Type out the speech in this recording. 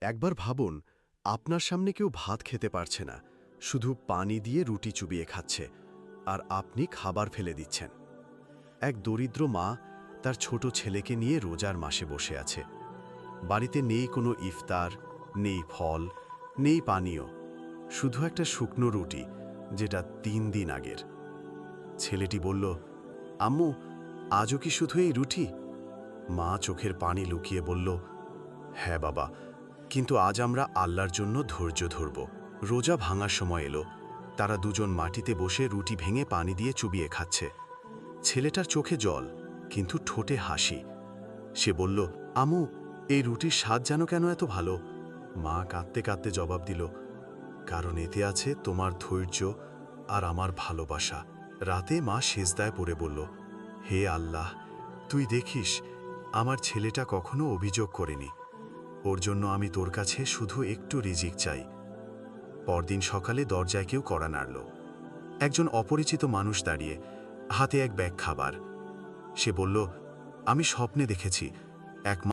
একবার ভাবুন, আপনার সামনে কেউ ভাত খেতে পারছে না, শুধু পানি দিয়ে রুটি চুবিয়ে খাচ্ছে, আর আপনি খাবার ফেলে দিচ্ছেন। এক দরিদ্র মা তার ছোট ছেলেকে নিয়ে রোজার মাসে বসে আছে। বাড়িতে নেই কোনো ইফতার, নেই ফল, নেই পানীয়, শুধু একটা শুকনো রুটি, যেটা 3 দিন আগের। ছেলেটি বলল, আম্মু, আজও কি শুধু এই রুটি? মা চোখের পানি লুকিয়ে বলল, হ্যাঁ বাবা, কিন্তু আজ আমরা আল্লাহর জন্য ধৈর্য ধরব। রোজা ভাঙার সময় এলো। তারা দুজন মাটিতে বসে রুটি ভেঙে পানি দিয়ে চুবিয়ে খাচ্ছে। ছেলেটার চোখে জল, কিন্তু ঠোঁটে হাসি। সে বলল, আমু, এই রুটির স্বাদ যেন কেন এত ভালো? মা কাঁদতে কাঁদতে জবাব দিল, কারণ এতে আছে তোমার ধৈর্য আর আমার ভালোবাসা। রাতে মা সেজদায় পড়ে বলল, হে আল্লাহ, তুই দেখিস আমার ছেলেটা কখনো অভিযোগ করেনি। ওর জন্য আমি তোর কাছে শুধু একটু রিজিক চাই। পরদিন সকালে দরজায় কেউ কড়া নাড়ল। একজন অপরিচিত মানুষ দাঁড়িয়ে, হাতে এক ব্যাগ খাবার। সে বলল, আমি স্বপ্নে দেখেছি এক